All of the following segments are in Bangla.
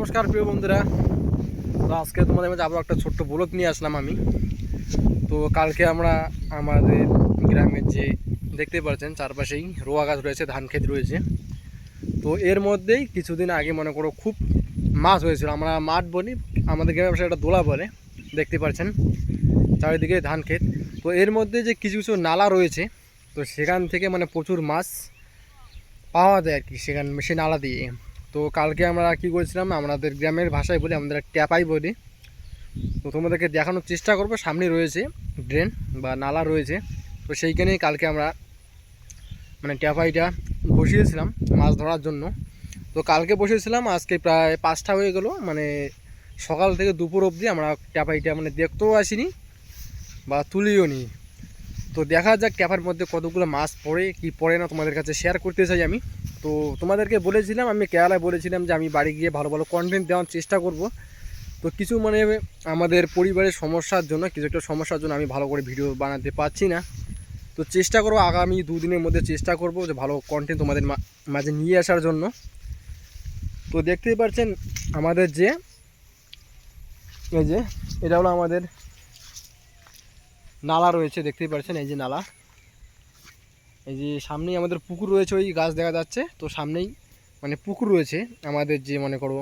নমস্কার প্রিয় বন্ধুরা। তো আজকে তোমাদের মাঝে আবার একটা ছোট্ট ব্লগ নিয়ে আসলাম আমি। তো কালকে আমরা আমাদের গ্রামের যে দেখতে পাচ্ছেন চারপাশেই রোয়া গাছ রয়েছে, ধান ক্ষেত রয়েছে। তো এর মধ্যেই কিছুদিন আগে মনে করো খুব মাছ হয়েছিল। আমরা মাঠ বলি, আমাদের গ্রামের পাশে একটা দোলা বলে, দেখতে পাচ্ছেন চারিদিকে ধান ক্ষেত। তো এর মধ্যে যে কিছু কিছু নালা রয়েছে, তো সেখান থেকে মানে প্রচুর মাছ পাওয়া যায় আর কি, সেখান সে নালা দিয়ে। তো কালকে আমরা কি করেছিলাম, আমাদের গ্রামের ভাষায় বলি, আমাদের ট্যাপাই বলি। তো তোমাদেরকে দেখানোর চেষ্টা করবো, সামনে রয়েছে ড্রেন বা নালা রয়েছে। তো সেইখানেই কালকে আমরা মানে ট্যাপাইটা বসিয়েছিলাম মাছ ধরার জন্য। তো কালকে বসিয়েছিলাম, আজকে প্রায় 5টা হয়ে গেল, মানে সকাল থেকে দুপুর অবধি আমরা ট্যাপাইটা মানে দেখতেও আসিনি বা তুলিও নি। তো দেখা যাক ট্যাপার মধ্যে কতগুলো মাছ পড়ে কি পড়ে না, তোমাদের কাছে শেয়ার করতে চাই আমি। তো তোমাদেরকে বলেছিলাম, আমি কেরালায় বলেছিলাম যে আমি বাড়ি গিয়ে ভালো ভালো কন্টেন্ট দেওয়ার চেষ্টা করব। তো কিছু মানে আমাদের পরিবারের সমস্যার জন্য, কিছু একটা সমস্যার জন্য আমি ভালো করে ভিডিও বানাতে পারছি না। তো চেষ্টা করবো আগামী 2 দিনের মধ্যে, চেষ্টা করব যে ভালো কন্টেন্ট তোমাদের মাঝে নিয়ে আসার জন্য। তো দেখতেই পাচ্ছেন আমাদের যে এই যে এটা হলো আমাদের নালা রয়েছে, দেখতেই পাচ্ছেন এই যে নালা, এই যে সামনেই আমাদের পুকুর রয়েছে, ওই গাছ দেখা যাচ্ছে। তো সামনেই মানে পুকুর রয়েছে আমাদের, যে মনে করো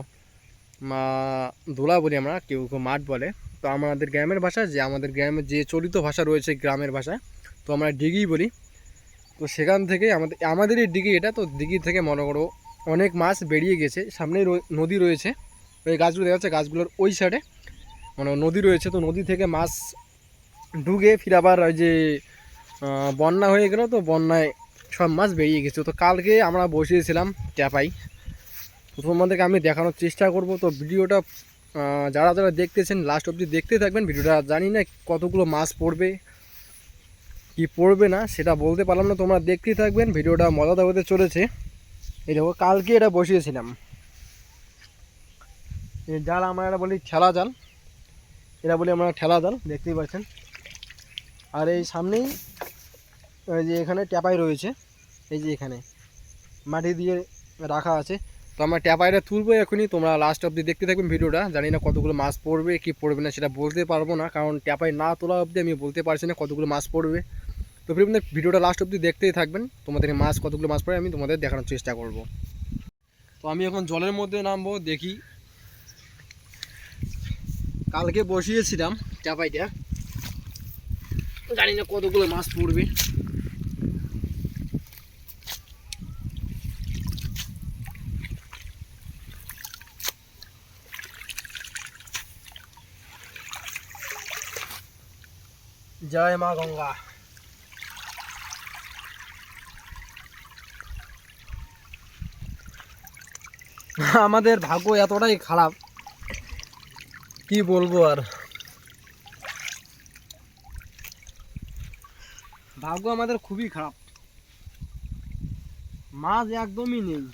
দোলা বলি আমরা, কেউ কেউ মাঠ বলে। তো আমাদের গ্রামের ভাষা, যে আমাদের গ্রামের যে চলিত ভাষা রয়েছে গ্রামের ভাষা, তো আমরা ডিগি বলি। তো সেখান থেকে আমাদের এই ডিগি এটা, তো ডিগি থেকে মনে করো অনেক মাছ বেরিয়ে গেছে। সামনেই নদী রয়েছে, ওই গাছগুলো দেখা যাচ্ছে, গাছগুলোর ওই সাইডে মানে নদী রয়েছে। তো নদী থেকে মাছ ঢুকে ফির আবার ওই যে বন্যা হয়ে গেল, তো বন্যায় সব মাছ বেরিয়ে গেছে। তো কালকে আমরা বসিয়েছিলাম ট্যাপাই, তো তোমাদেরকে আমি দেখানোর চেষ্টা করব। তো ভিডিওটা যারা যারা দেখতেছেন লাস্ট অবধি দেখতে থাকবেন ভিডিওটা। জানি না কতগুলো মাছ পড়বে কি পড়বে না সেটা বলতে পারলাম না, তোমরা দেখতেই থাকবেন, ভিডিওটা মজাদার হতে চলেছে। এই দেখো কালকে এটা বসিয়েছিলাম, এই জাল আমরা এটা বলি ঠেলা জাল, এটা বলি আমরা ঠেলা জাল, দেখতেই পাচ্ছেন। আর এই সামনেই এই যে এখানে ট্যাপাই রয়েছে, এই যে এখানে মাটি দিয়ে রাখা আছে। তো আমরা ট্যাপাইটা তুলবো এখনই, তোমরা লাস্ট অবধি দেখতে থাকবেন ভিডিওটা। জানি না কতগুলো মাছ পড়বে কি পড়বে না সেটা বলতে পারবো না, কারণ ট্যাপাই না তোলা অবধি আমি বলতে পারছি না কতগুলো মাছ পড়বে। তো ভিডিওটা লাস্ট অবধি দেখতেই থাকবেন, তোমাদের মাছ কতগুলো মাছ পড়ে আমি তোমাদের দেখানোর চেষ্টা করব। তো আমি এখন জলের মধ্যে নামবো, দেখি। কালকে বসিয়েছিলাম ট্যাপাইটা, জানি না কতগুলো মাছ পড়বে। জয় মা গঙ্গা। আমাদের ভাগ্য এতটাই খারাপ, কি বলবো আর। ভাগ্য আমাদের খুবই খারাপ, মাছ একদমই নেই।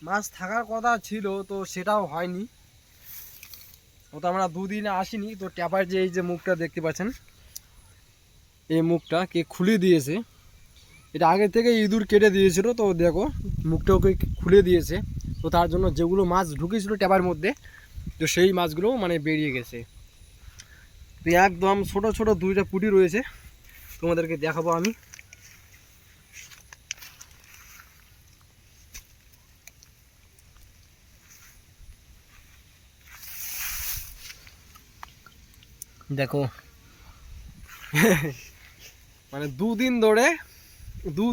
মাছ থাকার কথা ছিল তো সেটাও হয়নি। ও তো আমরা 2 দিনে আসিনি। তো ট্যাপার যে এই যে মুখটা দেখতে পাচ্ছেন, এই মুখটা কে খুলে দিয়েছে, এটা আগে থেকে ইঁদুর কেটে দিয়েছিল। তো দেখো মুখটা ওকে খুলে দিয়েছে। তো তার জন্য যেগুলো মাছ ঢুকেছিল ট্যাপার মধ্যে, তো সেই মাছগুলো মানে বেরিয়ে গেছে। তো একদম ছোট ছোট 2টা পুঁটি রয়েছে, তোমাদেরকে দেখাবো আমি। দেখো মানে 2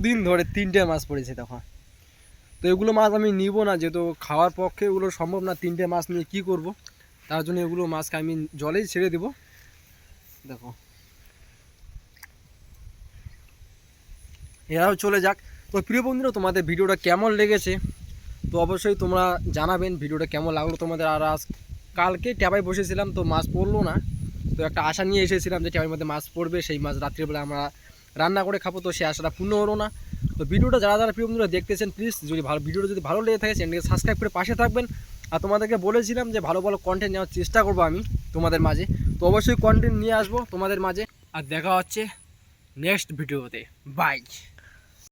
দিন ধরে 3টে মাছ পড়েছে তখন। তো এগুলো মাছ আমি নিব না, যেহেতু খাওয়ার পক্ষে এগুলো সম্ভব না। 3টে মাছ নিয়ে কি করব, তার জন্য এগুলো মাছকে আমি জলেই ছেড়ে দেব। দেখো এরাও চলে যাক। তো প্রিয় বন্ধুরা, তোমাদের ভিডিওটা কেমন লেগেছে তো অবশ্যই তোমরা জানাবেন ভিডিওটা কেমন লাগলো তোমাদের। আর কালকে ট্যাপাই বসেছিলাম, তো মাছ পড়লো না। তো একটা আশা নিয়ে এসেছিলাম যে ট্যাপাইয়ের মধ্যে মাছ পড়বে, সেই মাছ রাত্রিবেলা আমরা রান্না করে খাবো। তো সেই আশাটা পূর্ণ হলো না। তো ভিডিওটা যারা যারা প্রিয় বন্ধুরা দেখতেছেন, প্লিজ ভিডিওটা যদি ভালো লেগে থাকে চ্যানেলকে সাবস্ক্রাইব করে পাশে থাকবেন। আর তোমাদেরকে বলেছিলাম যে ভালো ভালো কন্টেন্ট নেওয়ার চেষ্টা করবো আমি তোমাদের মাঝে। তো অবশ্যই কন্টেন্ট নিয়ে আসবো তোমাদের মাঝে। আর দেখা হচ্ছে নেক্সট ভিডিওতে। বাই।